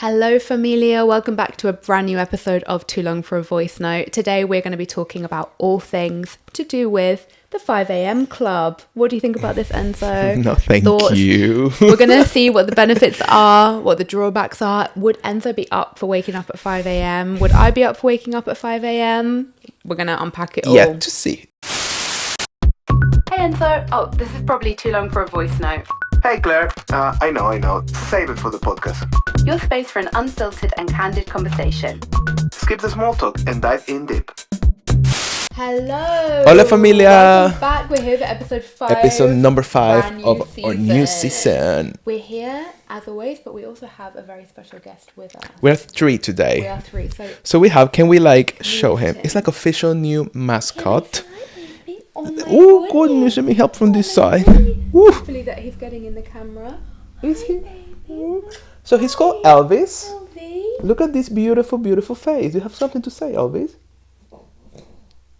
Hello familia, welcome back to a brand new episode of Too Long for a Voice Note. Today we're going to be talking about all things to do with the 5am club. What do you think about this, Enzo? No, thank you. We're going to see what the benefits are, what the drawbacks are. Would Enzo be up for waking up at 5am? Would I be up for waking up at 5am? We're going to unpack it all. Yeah, to see. Hey Enzo. Oh, this is probably too long for a voice note. Hey Claire, I know. Save it for the podcast. Your space for an unfiltered and candid conversation. Skip the small talk and dive in deep. Hello. Hola familia. Welcome back. We're here for episode 5. Episode number 5 of season. our new season. We're here as always, but we also have a very special guest with us. We're 3 today. We are 3. So we have, can we show him? It's like official new mascot. Oh goodness, let me help from this side. Hopefully that he's getting in the camera. Is he? Baby. So he's called Elvis. Elvis. Look at this beautiful, beautiful face. You have something to say, Elvis?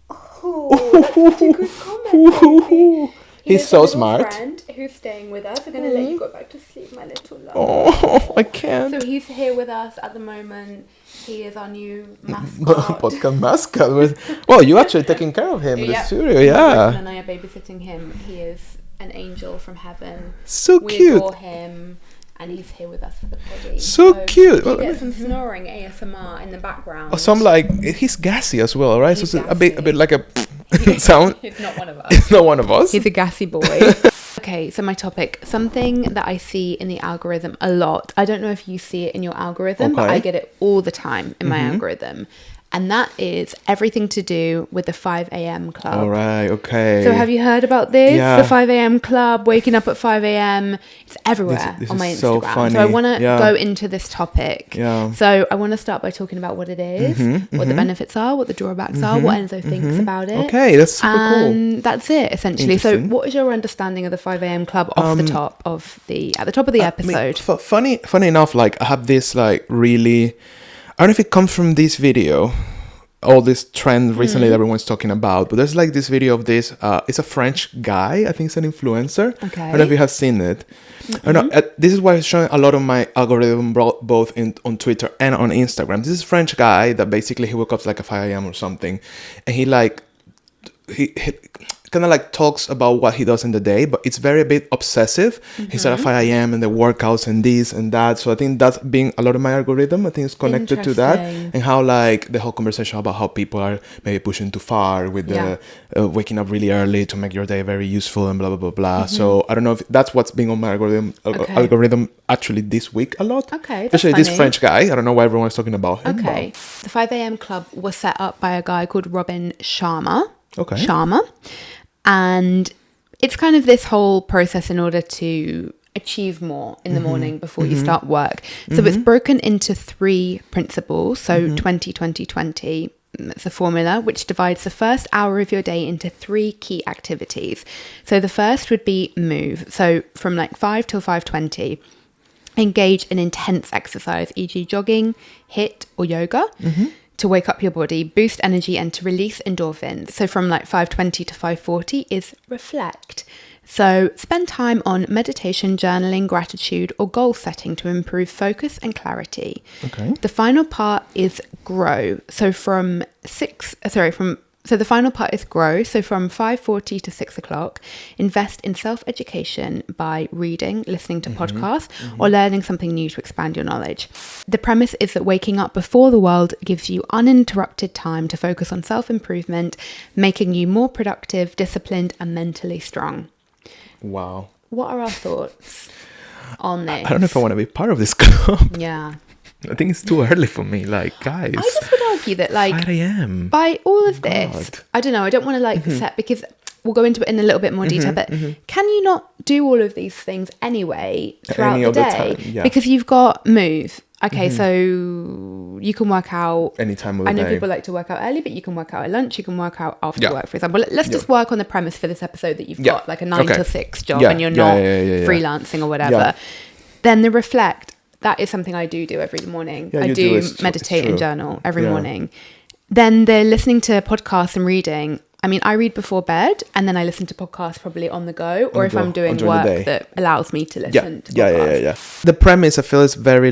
Oh, that's such a good comment, baby. He's so smart. Friend who's staying with us. We're going to let you go back to sleep, my little love. Oh, I can't. So he's here with us at the moment. He is our new mascot. Podcast mascot. Well, you actually taking care of him in the studio, My yeah. boyfriend and I are babysitting him. He is an angel from heaven. So We cute. adore him, and he's here with us for the potty. So cute. You get some snoring ASMR in the background. Or some he's gassy as well, right? He's so it's a bit gassy. like a sound. He's not one of us. It's not one of us. He's a gassy boy. Okay, so my topic, something that I see in the algorithm a lot. I don't know if you see it in your algorithm, but Okay. I get it all the time in my algorithm. And that is everything to do with the 5am club. All right, okay. So have you heard about this? Yeah. The 5am club, waking up at 5am. It's everywhere This on my is Instagram. so funny. I want to Yeah. go into this topic. Yeah. So I want to start by talking about what it is, what the benefits are, what the drawbacks are, what Enzo thinks about it. Okay, that's super cool. And that's it, essentially. So Interesting. what is your understanding of the 5am club at the top of the episode? Funny enough, I have this really, I don't know if it comes from this video, all this trend recently that everyone's talking about, but there's this video of this, it's a French guy, I think it's an influencer. Okay. I don't know if you have seen it. I don't know, this is why it's showing a lot of my algorithm both on Twitter and on Instagram. This is a French guy that basically he woke up at 5 a.m. or something, and he kind of talks about what he does in the day, but it's very a bit obsessive. He's at 5 a.m. and the workouts and this and that. So I think that's being a lot of my algorithm. I think it's connected to that, and how the whole conversation about how people are maybe pushing too far with the waking up really early to make your day very useful and blah blah blah blah. So I don't know if that's what's being on my algorithm actually this week a lot. Okay, that's especially this funny. French guy. I don't know why everyone's talking about him. Okay. The 5am club was set up by a guy called Robin Sharma. Okay. Sharma. And it's kind of this whole process in order to achieve more in the morning before you start work. So it's broken into 3 principles. So 20-20-20, it's a formula which divides the first hour of your day into 3 key activities. So the first would be move. So from 5 till 5:20, engage in intense exercise, e.g. jogging, HIIT or yoga. To wake up your body, boost energy, and to release endorphins. So from 5:20 to 5:40 is reflect. So spend time on meditation, journaling, gratitude, or goal setting to improve focus and clarity. Okay. The final part is grow. So the final part is grow. So from 5:40 to 6 o'clock, invest in self-education by reading, listening to podcasts, or learning something new to expand your knowledge. The premise is that waking up before the world gives you uninterrupted time to focus on self-improvement, making you more productive, disciplined, and mentally strong. Wow. What are our thoughts on this? I don't know if I want to be part of this club. Yeah. I think it's too early for me. Guys. I just would argue that 5 a.m. by all of this, God. I don't know, I don't want to set, because we'll go into it in a little bit more detail, but can you not do all of these things anyway throughout Any the of the day? time, yeah. Because you've got move. Okay, so you can work out Any time of the I know day. people like to work out early, but you can work out at lunch, you can work out after Yeah. work, for example. Let's just work on the premise for this episode that you've got a 9 to 6 job and you're not freelancing or whatever. Yeah. Then the reflect, that is something I do every morning. Yeah, I you do it's meditate true. and journal every morning. Then the listening to podcasts and reading. I mean, I read before bed and then I listen to podcasts probably on the go, or if I'm doing work that allows me to listen to podcasts. Yeah. The premise, I feel, is very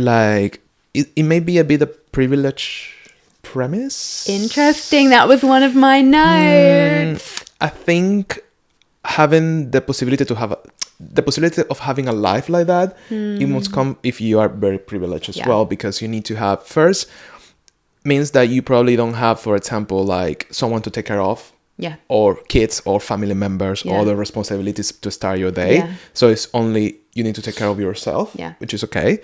it may be a bit of privilege premise. Interesting. That was one of my notes. I think having the possibility of having a life like that, it must come if you are very privileged as well, because you need to have first means that you probably don't have, for example, like someone to take care of. Yeah. Or kids or family members, all the responsibilities to start your day. Yeah. So it's only you need to take care of yourself, which is okay.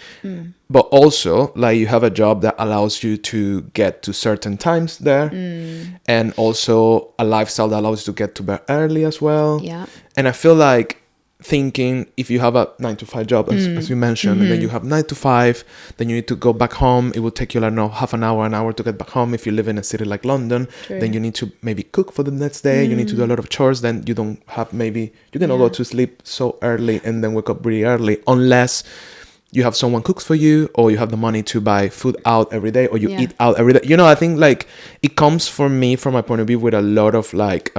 But also, like, you have a job that allows you to get to certain times there, and also a lifestyle that allows you to get to bed early as well. Yeah. And I feel like thinking if you have a 9-to-5 job, as you mentioned, and then you have 9 to 5, then you need to go back home. It will take you, like, half an hour to get back home. If you live in a city like London, then you need to maybe cook for the next day. You need to do a lot of chores. Then you don't have, maybe you cannot go to sleep so early and then wake up really early, unless you have someone cooks for you, or you have the money to buy food out every day, or you eat out every day. You know, I think, like, it comes from my point of view, with a lot of, like,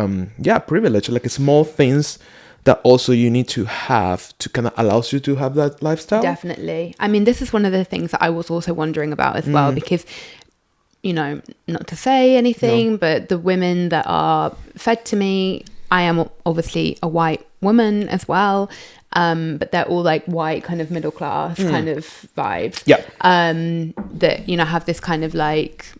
privilege, like small things that also you need to have to kind of allows you to have that lifestyle. Definitely. I mean, this is one of the things that I was also wondering about as well, because, you know, not to say anything, but the women that are fed to me, I am obviously a white woman as well, but they're all like white kind of middle class kind of vibes. Yeah. That, you know, have this kind of like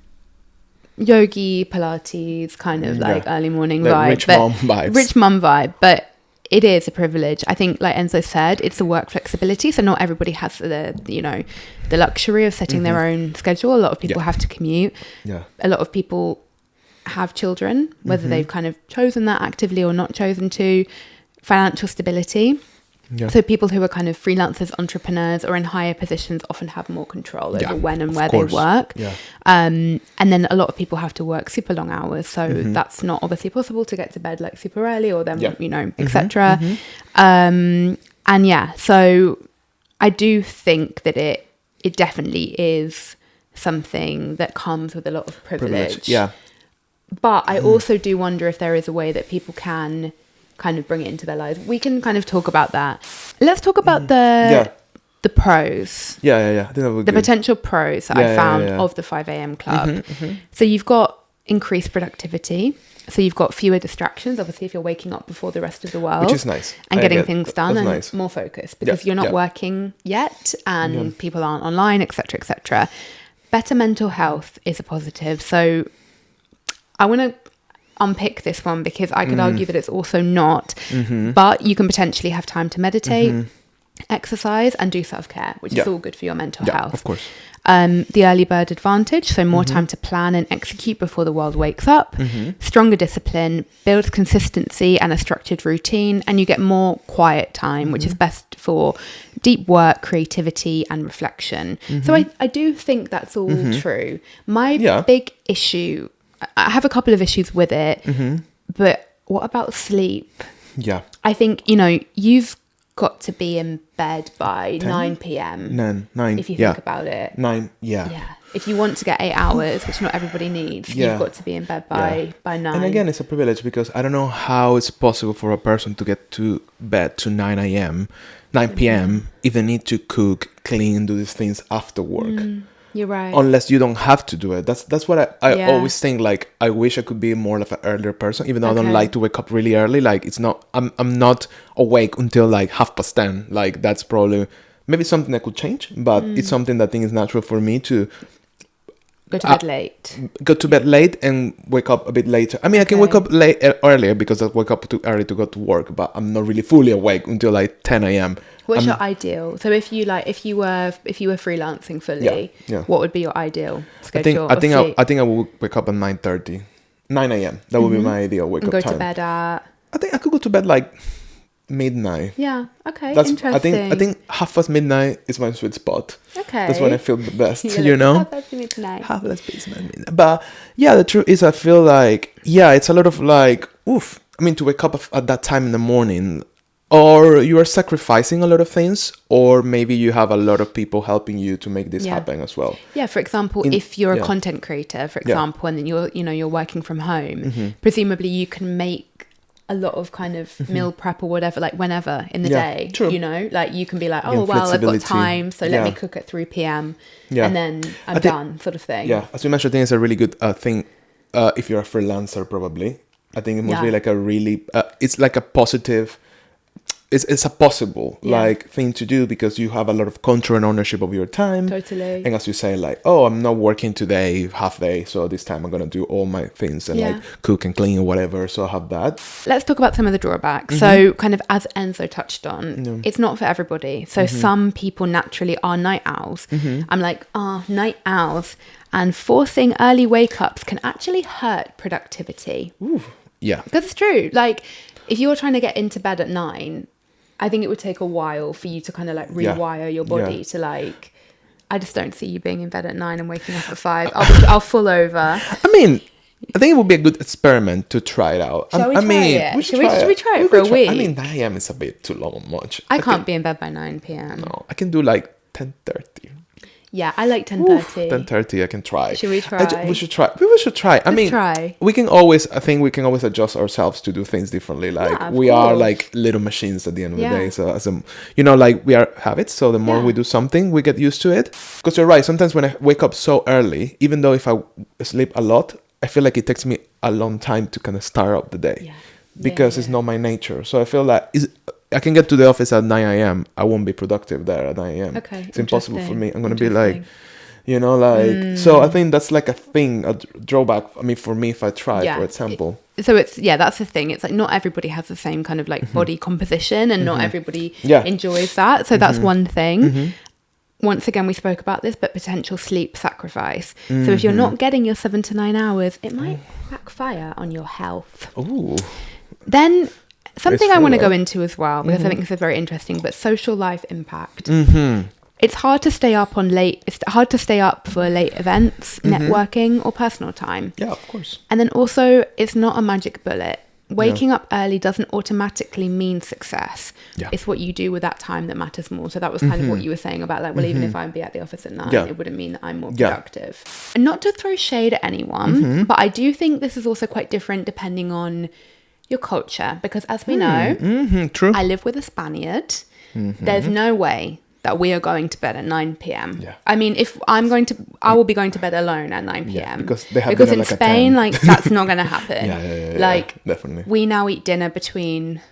yogi, Pilates kind of like early morning like vibe. Rich mum vibe. But it is a privilege. I think, like Enzo said, it's the work flexibility. So not everybody has the luxury of setting their own schedule. A lot of people have to commute. Yeah. A lot of people have children, whether they've kind of chosen that actively or not chosen to. Financial stability. Yeah. So people who are kind of freelancers, entrepreneurs, or in higher positions often have more control over when and where they work. Yeah. And then a lot of people have to work super long hours. So that's not obviously possible to get to bed like super early, or then, you know, etc. And so I do think that it definitely is something that comes with a lot of privilege. Yeah. But I also do wonder if there is a way that people can kind of bring it into their lives. We can kind of talk about that. Let's talk about the pros. Yeah. I think that would the potential pros that I found of the 5 a.m. club. So you've got increased productivity. So you've got fewer distractions, obviously, if you're waking up before the rest of the world. Which is nice. And getting things done and more focus, because you're not working yet and people aren't online, etc., etc. Better mental health is a positive. So I want to unpick this one, because I could argue that it's also not, but you can potentially have time to meditate, exercise, and do self-care, which is all good for your mental health. Of course. The early bird advantage, so more time to plan and execute before the world wakes up. Stronger discipline builds consistency and a structured routine, and you get more quiet time, which is best for deep work, creativity, and reflection. So I do think that's all true. My big issue, I have a couple of issues with it, but what about sleep? Yeah. I think, you know, you've got to be in bed by 9 p.m. 9 if you think about it. 9, yeah. If you want to get 8 hours, which not everybody needs, you've got to be in bed by 9. And again, it's a privilege, because I don't know how it's possible for a person to get to bed to 9 p.m. if they need to cook, clean, do these things after work. You're right. Unless you don't have to do it. That's what I always think. Like, I wish I could be more of an earlier person, even though I don't like to wake up really early. Like, it's not, I'm not awake until like 10:30. Like, that's probably maybe something that could change, but it's something that I think is natural for me to go to bed late. Go to bed late and wake up a bit later. I mean, I can wake up earlier because I wake up too early to go to work, but I'm not really fully awake until like 10 a.m. What's your ideal? So if you were freelancing fully, what would be your ideal schedule? I think I will wake up at 9:30, 9 a.m. That would be my ideal wake up time. Go to bed at. I think I could go to bed like midnight. Yeah. Okay. Interesting. I think midnight is my sweet spot. Okay. That's when I feel the best. You know. Midnight. Midnight. But yeah, the truth is, I feel like it's a lot of like oof. I mean, to wake up at that time in the morning. Or you are sacrificing a lot of things, or maybe you have a lot of people helping you to make this happen as well. Yeah, for example, if you're a content creator, for example, and then you're working from home, presumably you can make a lot of kind of meal prep or whatever, like whenever in the Yeah, day, true. you know, like you can be like, Again, oh, well, I've got flexibility. time, so let Yeah. me cook at 3 p.m. Yeah. and then I'm I think- done, sort of thing. Yeah, as you mentioned, I think it's a really good thing if you're a freelancer, probably. I think it must be Yeah. like a really, it's like a positive, it's a possible Yeah. like thing to do because you have a lot of control and ownership of your time. Totally. And as you say, like, oh, I'm not working today, half day, so this time I'm going to do all my things and Yeah. like cook and clean or whatever. So I have that. Let's talk about some of the drawbacks. So kind of as Enzo touched on, it's not for everybody. So some people naturally are night owls. I'm like, night owls. And forcing early wake ups can actually hurt productivity. Ooh. Yeah. Because it's true. Like if you're trying to get into bed at 9, I think it would take a while for you to kind of like rewire your body Yeah. to like, I just don't see you being in bed at 9 and waking up at 5. I'll fall over. I mean, I think it would be a good experiment to try it out. Shall we I try mean, it? We Should we try it We for could a week? I mean, 9 a.m. is a bit too long much. I can't be in bed by 9 p.m. No, I can do like 10:30. Yeah, I like 10:30. 10:30, I can try. Should we try? We should try. We should try. I mean, try. we can always. I think we can always adjust ourselves to do things differently. Like Yeah, of we are course. like little machines at the end of Yeah. the day. So as a, like we are habits. So the more Yeah. we do something, we get used to it. Because you're right. Sometimes when I wake up so early, even though if I sleep a lot, I feel like it takes me a long time to kind of start up the day. Yeah. Because it's not my nature. So I feel like I can get to the office at 9 a.m. I won't be productive there at 9 a.m. Okay, It's impossible for interesting, me. I'm going to be like, interesting. so I think that's like a thing, a drawback. I mean, for me, if I try, Yeah. for example. So it's, that's the thing. It's like not everybody has the same kind of like body composition and not everybody Yeah. enjoys that. So that's one thing. Once again, we spoke about this, but potential sleep sacrifice. So if you're not getting your 7 to 9 hours, it might backfire on your health. Ooh. Then something It's I want to true, go though. into as well, because I think this is very interesting, but social life impact. Mm-hmm. It's hard to stay up it's hard to stay up for late events, networking or personal time. Yeah, of course. And then also, it's not a magic bullet. Waking up early doesn't automatically mean success. Yeah. It's what you do with that time that matters more. So that was kind of what you were saying about like, well, even if I'd be at the office at 9, Yeah. it wouldn't mean that I'm more Yeah. productive. And not to throw shade at anyone, but I do think this is also quite different depending on your culture. Because as we know, True. I live with a Spaniard. There's no way that we are going to bed at 9 p.m. Yeah. I mean, if I'm going to, I will be going to bed alone at 9 p.m. Yeah, because they have because dinner in like at Spain, 10. like that's not going to happen. Yeah, like definitely. we now eat dinner between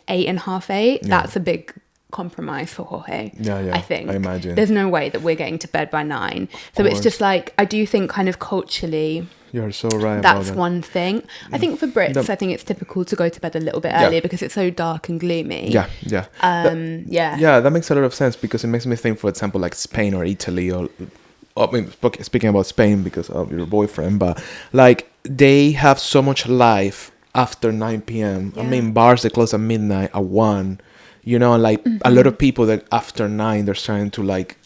8 and half 8. That's a big compromise for Jorge. Yeah, I think. I imagine. There's no way that we're getting to bed by 9. So it's course. just like, I do think kind of culturally, You're so right about that's that. one thing. I think for Brits, I think it's typical to go to bed a little bit Yeah. earlier because it's so dark and gloomy. Yeah. Yeah. Yeah, that makes a lot of sense because it makes me think, for example, like Spain or Italy or I mean, speaking about Spain because of your boyfriend, but like they have so much life after 9 p.m. I Yeah. mean, bars, they close at midnight, at 1, like a lot of people that after 9, they're starting to like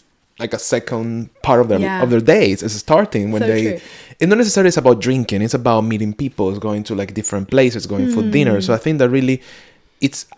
a second part of their days is starting when So they true. it's not necessarily it's about drinking, it's about meeting people, it's going to like different places, going for dinner. So I think that really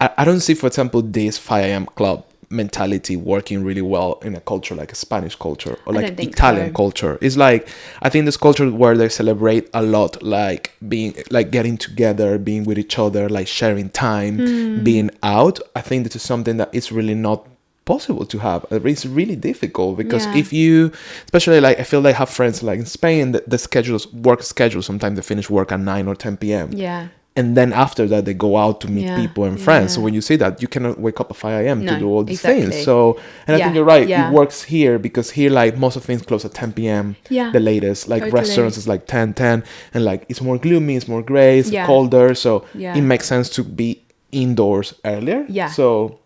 I don't see, for example, this 5 a.m. club mentality working really well in a culture like a Spanish culture or I like don't think Italian so. culture. It's like I think this culture where they celebrate a lot, like being like getting together, being with each other, like sharing time, being out. I think this is something that is really not possible to have. It's really difficult because Yeah. if you, especially like I feel like I have friends like in Spain, the work schedule, sometimes they finish work at 9 or 10 p.m. Yeah. And then after that, they go out to meet Yeah, people and friends. So yeah. when you see that, you cannot wake up at 5 a.m. to No, do all these exactly. things. So, and I Yeah, think you're right. yeah. It works here because here, like most of things close at 10 p.m. Yeah, The latest, like totally. restaurants is like 10, and like it's more gloomy, it's more gray, it's Yeah. colder. So Yeah. it makes sense to be indoors earlier. Yeah. So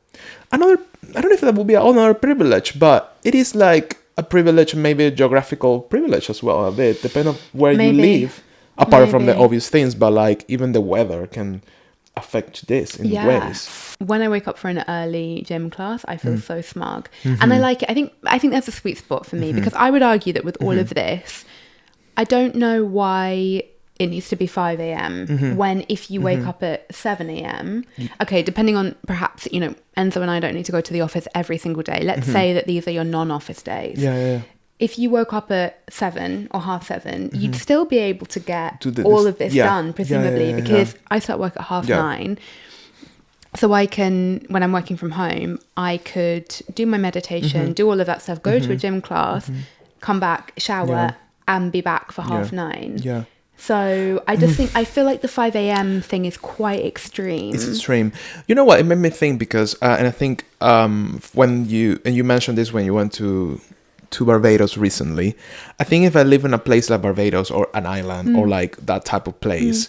I don't know if that would be another privilege, but it is like a privilege, maybe a geographical privilege as well, a bit, depending on where Maybe. you live. Apart from the Maybe. obvious things, but like even the weather can affect this in ways. When I wake up for an early gym class, I feel so smug. Mm-hmm. And I like it. I think that's a sweet spot for me because I would argue that with all of this, I don't know why it needs to be 5 a.m. when if you wake up at 7 a.m. Okay, depending on perhaps, Enzo and I don't need to go to the office every single day. Let's say that these are your non-office days. Yeah. if you woke up at 7 or 7:30, you'd still be able to get all of this done, presumably, because I start work at 9:30. So I can, when I'm working from home, I could do my meditation, do all of that stuff, go to a gym class, come back, shower, and be back for 9:30. Yeah. So I just think, I feel like the 5 a.m. thing is quite extreme. It's extreme. You know what? It made me think because, and I think when you mentioned this when you went to Barbados recently, I think if I live in a place like Barbados or an island or like that type of place,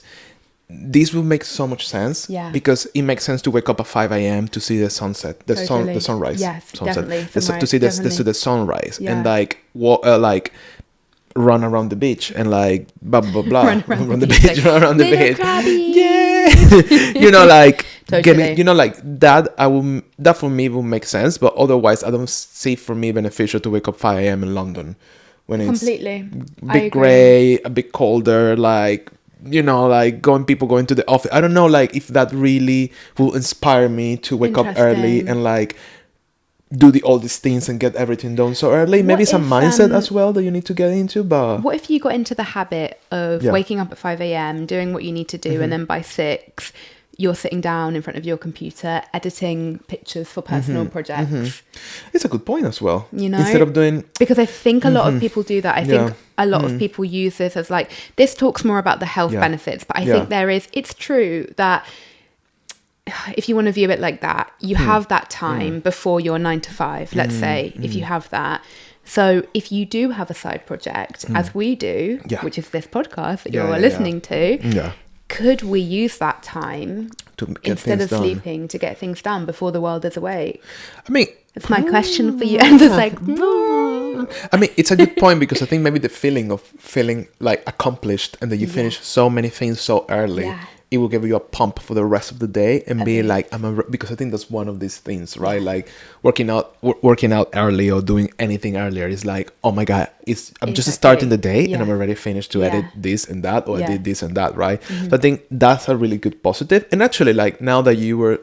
this will make so much sense. Yeah. Because it makes sense to wake up at 5 a.m. to see the sunset, the sunrise. Yes, sunset. definitely. To see the sunrise and like walk, like run around the beach and like blah blah blah. Run around the beach. Run around the beach. Crabby. Yeah. You know, like Totally. getting, you know, like that. That for me will make sense, but otherwise, I don't see for me beneficial to wake up 5 a.m. in London when it's Completely. a bit grey, a bit colder, like. You know, like people going to the office. I don't know, like if that really will inspire me to wake up early and like do all these things and get everything done so early. Maybe some mindset as well that you need to get into. But what if you got into the habit of waking up at 5 a.m., doing what you need to do, and then by 6, you're sitting down in front of your computer editing pictures for personal projects. It's a good point as well. You know, instead of doing, because I think a lot of people do that. I think a lot of people use this as like, this talks more about the health benefits, but I think it's true that if you want to view it like that, you have that time before your 9 to 5, let's say, if you have that. So if you do have a side project, as we do, which is this podcast that you're listening to, could we use that time to get instead of things done. Sleeping to get things done before the world is awake? I mean, it's my question for you. And it's like, I mean, it's a good point because I think maybe the feeling of feeling like accomplished and that you finish so many things so early, it will give you a pump for the rest of the day and be like, because I think that's one of these things, right? Like working out early or doing anything earlier is like, oh my God, I'm just starting the day and I'm already finished to edit this and that, or I did this and that, right? So I think that's a really good positive. And actually, like now that you were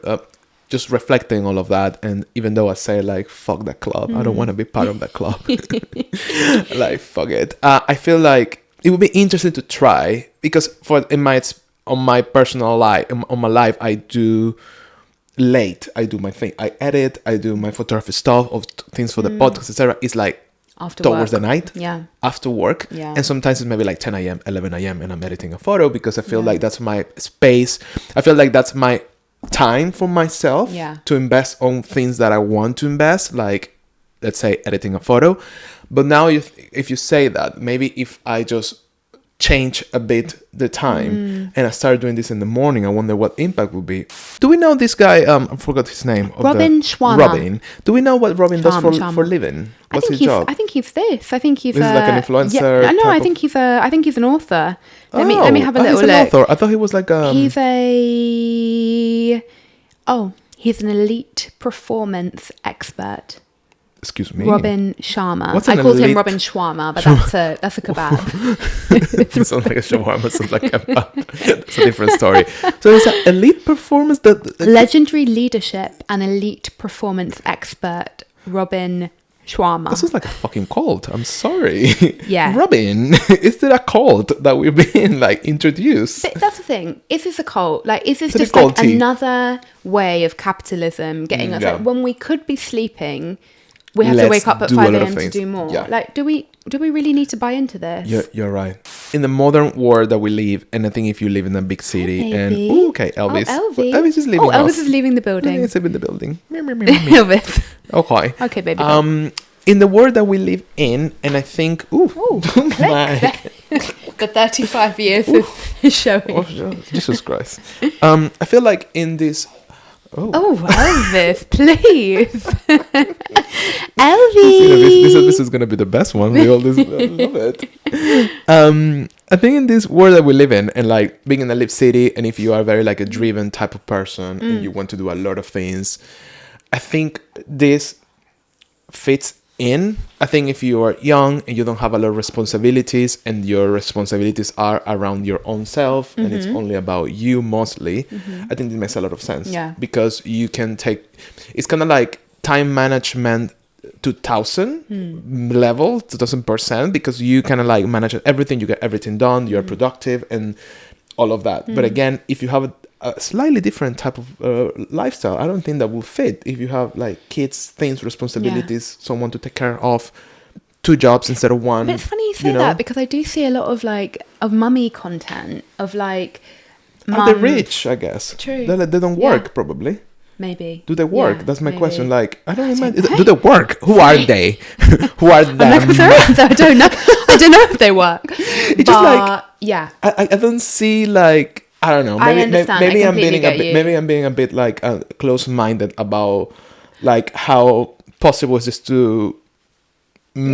just reflecting all of that, and even though I say like, fuck that club, I don't want to be part of that club. Like, fuck it. I feel like it would be interesting to try because on my personal life, on my life, I do my thing. I edit, I do my photography stuff of things for the podcast, etc. It's like after towards work. the night, after work. And sometimes it's maybe like 10 a.m., 11 a.m. and I'm editing a photo because I feel like that's my space. I feel like that's my time for myself to invest on things that I want to invest, like let's say editing a photo. But now if you say that, maybe if I just change a bit the time and I started doing this in the morning, I wonder what impact would be. Do we know this guy? I forgot his name. Robin Schwarmer. Robin. Do we know what Robin does for living? What's his job? I think he's this. I think he's like an influencer. Yeah, no, I think he's an author. Let me have a little he's an look. author. I thought he was like he's an elite performance expert. Excuse me. Robin Sharma. What's I called him Robin Shawarma, but that's a kebab. It sounds like a shawarma, sounds like a kebab. That's a different story. So it's an elite performance legendary leadership and elite performance expert, Robin Shawarma. This is like a fucking cult. I'm sorry. Yeah. Robin, is there a cult that we've been like introduced? But that's the thing. Is this a cult? Like, is this just like another way of capitalism getting us? Like, when we could be sleeping, we have to wake up at 5 a.m. to do more. Yeah. Like, do we really need to buy into this? You're right. In the modern world that we live, and I think if you live in a big city, Elvis. Elvis is leaving. Elvis is leaving the building. He's leaving the building. Elvis. Okay. Okay, baby. In the world that we live in, and I think, the 35 years is showing. Oh, Jesus Christ. I feel like in this. Elvis, please. Elvis. This is going to be the best one. We all love it. I think in this world that we live in, and like being in a live city, and if you are very like a driven type of person and you want to do a lot of things, I think this fits in. I think if you are young and you don't have a lot of responsibilities and your responsibilities are around your own self and it's only about you mostly, I think this makes a lot of sense. Yeah. Because you can take, it's kind of like time management 2000 level, 2000%, because you kind of like manage everything, you get everything done, you're productive and all of that. But again, if you have a slightly different type of lifestyle, I don't think that will fit. If you have like kids, things, responsibilities, someone to take care of, 2 jobs instead of 1. But it's funny you say that, because I do see a lot of like of mummy content of like Are they rich? I guess. True. They don't work probably. Maybe. Do they work? Yeah, That's my maybe. question. Like, I don't imagine. Do they work? Who are they? Who are them? I'm like, sorry, I don't know. I don't know if they work. It's just like, yeah. I don't see like, I don't know. I Maybe, understand. maybe I I'm being completely get you. maybe I'm being a bit like close-minded about like how possible is this to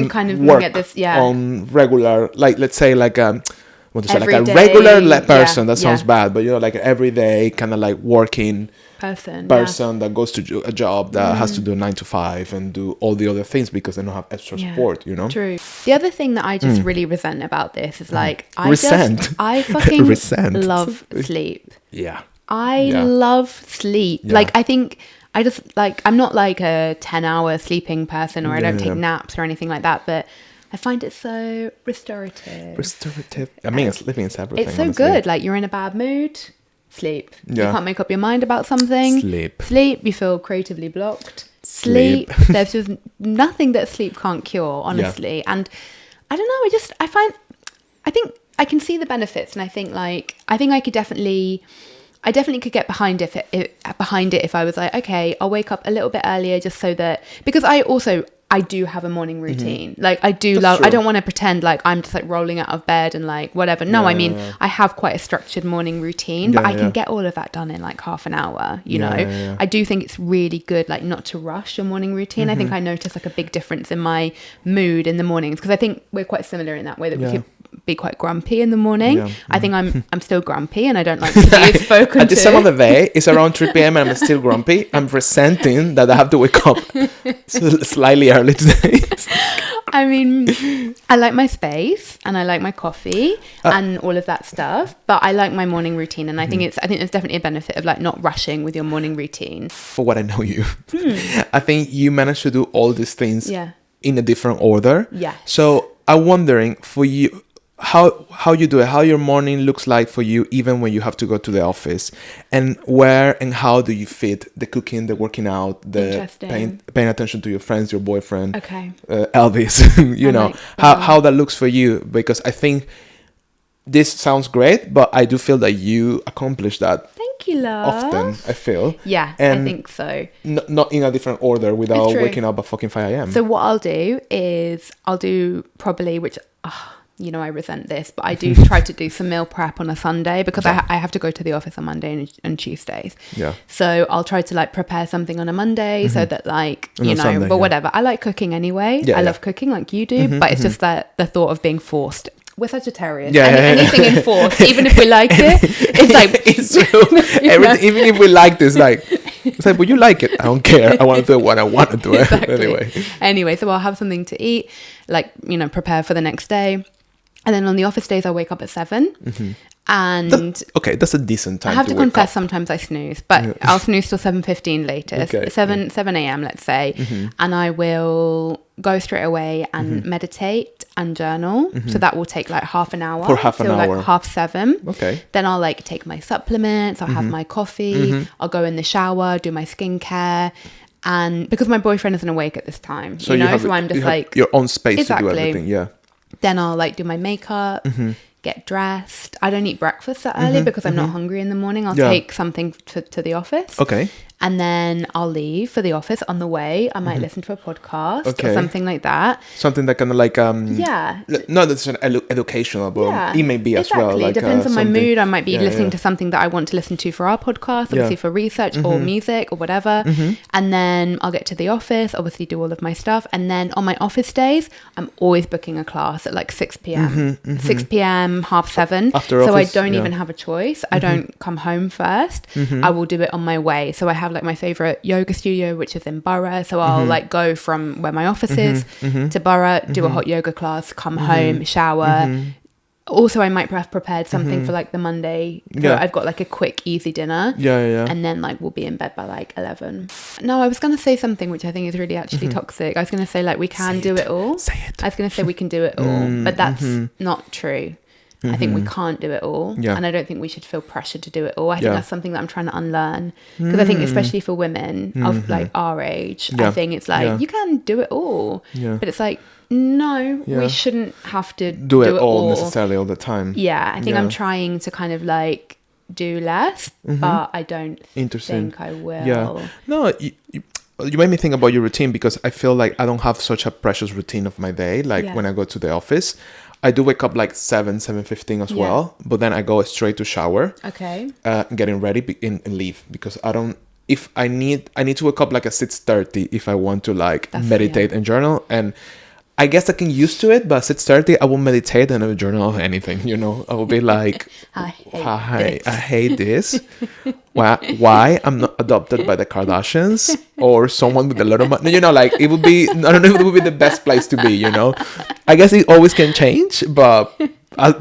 kind of work get this, on regular, like let's say like what to say, like a Everyday, regular person. That yeah. sounds bad, but like an everyday kind of like working person that goes to a job that has to do 9 to 5 and do all the other things because they don't have extra support, True. The other thing that I just really resent about this is like I fucking love sleep. I love sleep. Like I think I just like, I'm not like a 10-hour sleeping person, or I don't take naps or anything like that, but I find it so restorative. I mean, sleeping is everything. It's so honestly. good. Like you're in a bad mood, sleep. Yeah. You can't make up your mind about something. Sleep. You feel creatively blocked. Sleep. There's just nothing that sleep can't cure, honestly. Yeah. And I don't know. I think I can see the benefits, and I think I definitely could get behind it if I was like, okay, I'll wake up a little bit earlier just so that, because I do have a morning routine. Like I do love, I don't want to pretend like I'm just like rolling out of bed and like whatever. No, I have quite a structured morning routine, but I can get all of that done in like half an hour, you know. I do think it's really good like not to rush your morning routine. I think I notice like a big difference in my mood in the mornings, because I think we're quite similar in that way that we could be quite grumpy in the morning. I think I'm still grumpy and I don't like to be spoken At this time of the day, it's around 3 p.m. and I'm still grumpy. I'm resenting that I have to wake up slightly early today. I mean, I like my space and I like my coffee and all of that stuff, but I like my morning routine, and I think there's definitely a benefit of like not rushing with your morning routine. For what I know you, I think you managed to do all these things in a different order. Yeah. So I'm wondering for you, how you do it, how your morning looks like for you, even when you have to go to the office, and where and how do you fit the cooking, the working out, the paying attention to your friends, your boyfriend, Elvis, you know, how that looks for you, because I think this sounds great, but I do feel that you accomplish that. Thank you, love. Often, I feel. Yeah, and I think so. Not in a different order without waking up at fucking 5 a.m. So what I'll do is probably, which you know, I resent this, but I do try to do some meal prep on a Sunday, because I have to go to the office on Monday and Tuesdays. Yeah. So I'll try to like prepare something on a Monday so that like, you know, Sunday, but whatever. I like cooking anyway. I love cooking like you do, but it's just that the thought of being forced. We're Sagittarius. Anything enforced, even if we like it, it's like it's true. Even if we like this, like it's like, well, you like it. I don't care. I want to do it when I want to do it. Anyway, so I'll have something to eat, like, you know, prepare for the next day. And then on the office days, I wake up at 7. And that's a decent time. I have to confess, sometimes I snooze, but I'll snooze till 7:15 latest, 7 a.m. let's say, and I will go straight away and meditate and journal. So that will take like half an hour. For half an hour. Like 6:30. Okay. Then I'll like take my supplements. I'll have my coffee. I'll go in the shower, do my skincare. And because my boyfriend isn't awake at this time, so I'm just like your own space to do everything. Yeah. Then I'll like do my makeup, get dressed. I don't eat breakfast that early because I'm not hungry in the morning. I'll take something to the office. Okay. And then I'll leave for the office. On the way, I might listen to a podcast or something like that. Something that kind of like not that's an educational, but it may be as well. Like, it depends on my mood. I might be listening to something that I want to listen to for our podcast, obviously for research or music or whatever. And then I'll get to the office, obviously do all of my stuff. And then on my office days, I'm always booking a class at like 6 p.m. 6 p.m, 7:30. After so office, I don't even have a choice. I don't come home first. I will do it on my way. So I have like my favorite yoga studio, which is in Borough. So I'll like go from where my office is to Borough, do a hot yoga class, come home, shower, Also, I might have prepared something for like the Monday. Yeah. I've got like a quick, easy dinner. Yeah. And then like we'll be in bed by like 11. No, I was going to say something which I think is really actually toxic. I was going to say like we can do it all. Say it. I was going to say we can do it all, but that's not true. I think we can't do it all. Yeah. And I don't think we should feel pressured to do it all. I think Yeah. that's something that I'm trying to unlearn. Because I think especially for women of like our age, I think it's like, you can do it all. Yeah. But it's like, no, Yeah. we shouldn't have to Do it all necessarily all the time. Yeah, I think Yeah. I'm trying to kind of like do less, but I don't think I will. Yeah. No, you made me think about your routine, because I feel like I don't have such a precious routine of my day. Like when I go to the office, I do wake up like 7:15 as well, but then I go straight to shower. Okay. Getting ready and leave, because I don't. If I need to wake up like at 6:30 if I want to like meditate and journal, and I guess I can used to it, but at 6:30 I won't meditate and I will journal or anything. You know, I will be like, I hate this. Why I'm not adopted by the Kardashians or someone with a lot of money? You know, like it would be. I don't know if it would be the best place to be. You know, I guess it always can change, but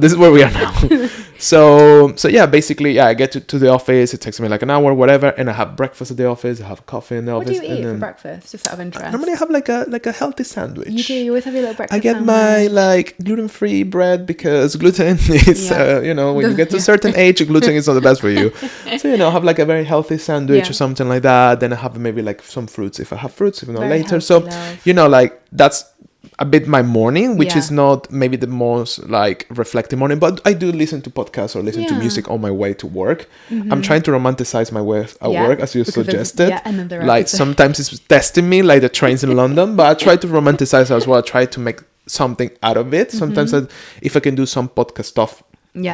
this is where we are now. So yeah, basically, I get to the office. It takes me like an hour, whatever, and I have breakfast at the office. I have coffee in the office. What do you eat for breakfast? Just out of interest. Normally, I have like a healthy sandwich. You do. You always have your little breakfast. I get sandwich. my like gluten-free bread, because gluten is when you get to a certain age, gluten is not the best for you. So I have like a very healthy sandwich or something like that. Then I have maybe like some fruits if I have fruits, if not Very later. healthy, So love. like that's a bit my morning, which is not maybe the most like reflective morning, but I do listen to podcasts or listen to music on my way to work. I'm trying to romanticize my way at work, as you suggested. Like sometimes it's testing me, like the trains in London, but I try to romanticize as well. I try to make something out of it. Sometimes if I can do some podcast stuff,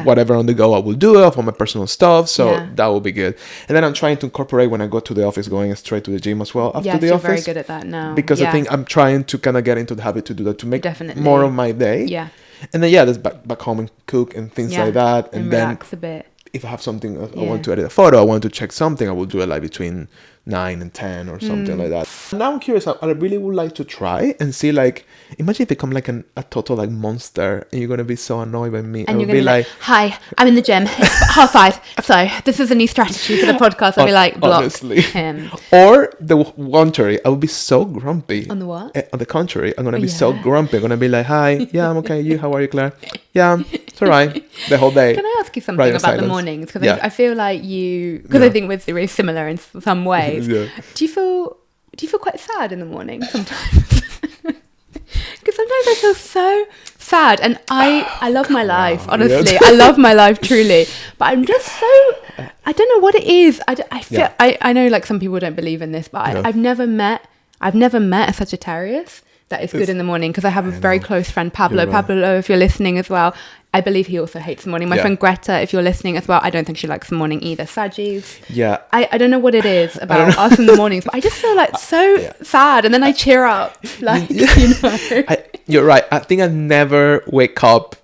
whatever on the go, I will do it for my personal stuff. So that will be good. And then I'm trying to incorporate when I go to the office, going straight to the gym as well after the you're office. very good at that now. Because I think I'm trying to kind of get into the habit to do that, to make more of my day. Yeah. And then just back home and cook and things like that. And then relax a bit. If I have something, I want to edit a photo, I want to check something, I will do it like between 9 and 10 or something like that. Now I'm curious, I really would like to try and see, like, imagine if I become like a total like monster and you're going to be so annoyed by me. And you're going to be like, hi, I'm in the gym, it's 5:30. So this is a new strategy for the podcast. I'll be like, block him. Or the contrary, I will be so grumpy. On the what? On the contrary, I'm going to be so grumpy. I'm going to be like, hi, I'm okay. You, how are you, Claire? Yeah, it's all right. The whole day. Can I ask you something about the mornings? Because I feel like I think we're very similar in some ways. Do you feel quite sad in the morning sometimes? Because sometimes I feel so sad, and I love my life, honestly. I love my life truly, but I'm just so, I don't know what it is. I feel I know like some people don't believe in this, but I've never met a Sagittarius that is good in the morning, because I have a very close friend, Pablo. Pablo, if you're listening as well, I believe he also hates the morning. My friend Greta, if you're listening as well, I don't think she likes the morning either. Saggies. Yeah. I don't know what it is about us in the mornings, but I just feel like so sad, and then I cheer up. Like, you're right. I think I never wake up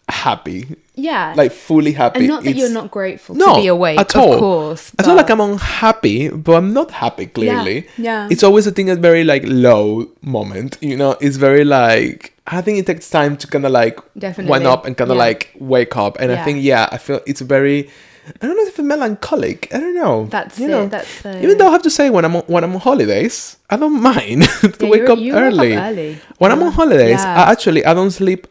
happy. Yeah. Like fully happy. And not that you're not grateful to be awake, at all. Of course. It's not like I'm unhappy, but I'm not happy, clearly. Yeah. It's always a thing that's very like low moment, it's very like, I think it takes time to kind of like wind up and kind of like wake up. And I think, I feel it's very, I don't know if it's melancholic. I don't know. That's it. That's even though I have to say, when I'm on holidays, I don't mind to wake up early. When I'm on holidays, I don't sleep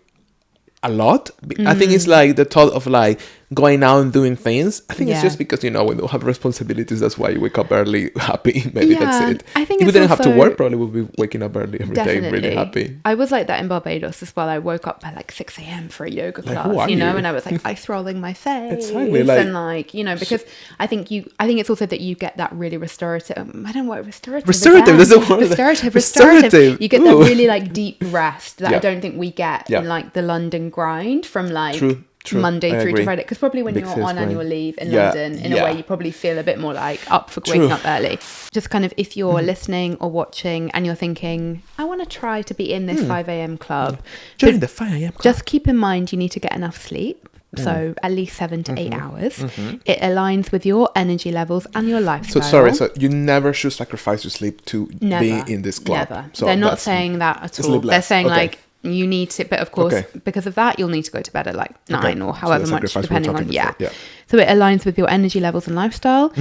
a lot. I think it's like the thought of like going out and doing things. I think it's just because we don't have responsibilities. That's why you wake up early, happy. Maybe that's it. I think if we didn't have to work, probably we'd be waking up early every day, really happy. I was like that in Barbados as well. I woke up by like 6 a.m. for a yoga class, and I was like ice rolling my face, and because I think it's also that you get that really restorative. I don't know what restorative. There's a word. Restorative. You get that really like deep rest that I don't think we get in like the London grind from like. True. Monday through to Friday, because probably when you're on annual leave in London, in a way, you probably feel a bit more like up for waking up early. Just kind of, if you're listening or watching and you're thinking, I want to try to be in this 5 a.m. club, join the 5 a.m. club. Just keep in mind you need to get enough sleep. So at least 7 to 8 hours. It aligns with your energy levels and your lifestyle. So you never should sacrifice your sleep to be in this club. Never. So they're not saying that at all. They're saying like, You need to, but of course, Okay. because of that, you'll need to go to bed at like 9 or however much, sacrifice we were depending on, talking before. Yeah. So it aligns with your energy levels and lifestyle.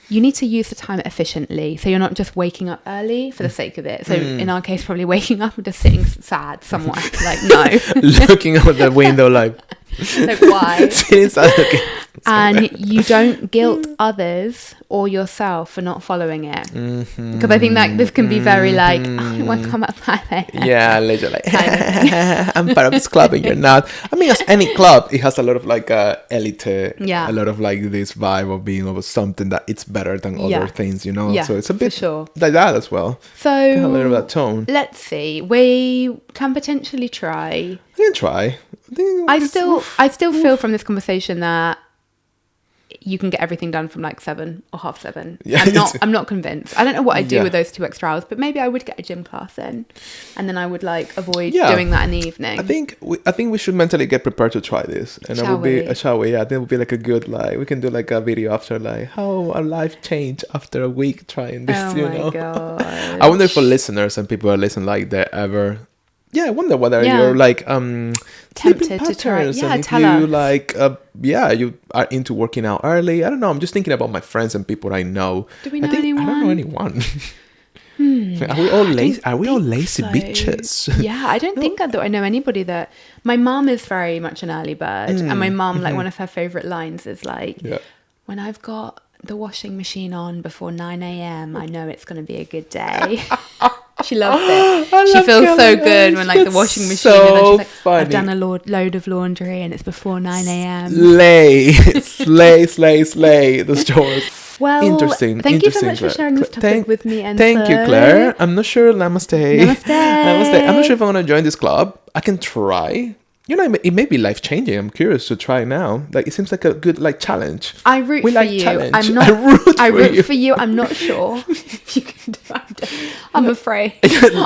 You need to use the time efficiently. So you're not just waking up early for the sake of it. So in our case, probably waking up and just sitting sad somewhere. Like, no. Looking out the window like why? sitting sad, looking And you don't guilt others or yourself for not following it. Because I think that this can be very like, I want to come at 5 a.m. Yeah, literally. I'm part of this club and you're not. I mean, as any club, it has a lot of like elite, a lot of like this vibe of being of something that it's better than other things, you know? Yeah, so it's a bit for sure. like that as well. So Can have a little bit of that tone. Let's see. We can potentially try. I can try. I still feel from this conversation that you can get everything done from like 7 or 7:30. Yeah, I'm not convinced. I don't know what I do with those 2 extra hours, but maybe I would get a gym class in, and then I would like avoid doing that in the evening. I think we should mentally get prepared to try this, and Shall we? Shall we? Yeah, I think it would be like a good like we can do like a video after like how our life changed after a week trying this. Oh you my know, god! I wonder if for listeners and people who listen like they ever. Yeah, I wonder whether you're like tempted to try. Yeah, and if tell you us. like you are into working out early. I don't know. I'm just thinking about my friends and people I know. Do we know anyone? I don't know anyone. Are we all lazy? Are we all lazy bitches? Yeah, I don't think I know anybody that. My mum is very much an early bird, and my mum, like, one of her favorite lines is like, "When I've got the washing machine on before 9 a.m., I know it's going to be a good day." She loves it. She feels so good when like the washing machine and then she's like, funny. I've done a load of laundry and it's before 9 a.m. Slay the chores. Well, interesting. Thank you so much for sharing this topic with me. And thank you, Claire. I'm not sure. Namaste. Namaste. I'm not sure if I want to join this club. I can try. You know, it may be life changing. I'm curious to try now. Like, it seems like a good like challenge. I root for you. Challenge. I root for you. I'm not sure if you can do it. I'm afraid.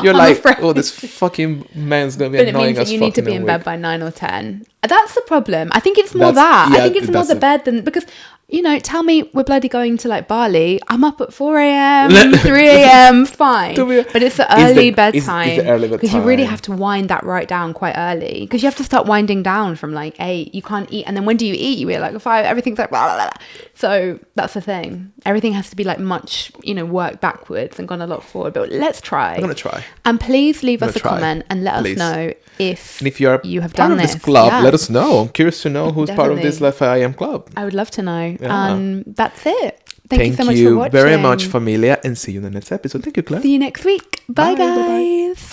You're like, oh, this fucking man's gonna be but annoying it means that as you fuck need to in be a in week. bed by 9 or 10. That's the problem. I think it's more that. I think it's more the bed than because. You know, tell me we're bloody going to like Bali. I'm up at 4 a.m., 3 a.m., fine. But it's the early bedtime. Because you really have to wind that right down quite early. Because you have to start winding down from like 8. You can't eat. And then when do you eat? You eat like 5. Everything's like blah, blah, blah. So that's the thing. Everything has to be like much, work backwards and gone a lot forward. But let's try. I'm going to try. And please leave us a comment and let us know if you have part done of this. This club, let us know. I'm curious to know who's part of this Left I Am club. I would love to know. Yeah. And that's it. Thank you so much for watching. Thank you very much, familia, and see you in the next episode. Thank you, Claire. See you next week. Bye guys.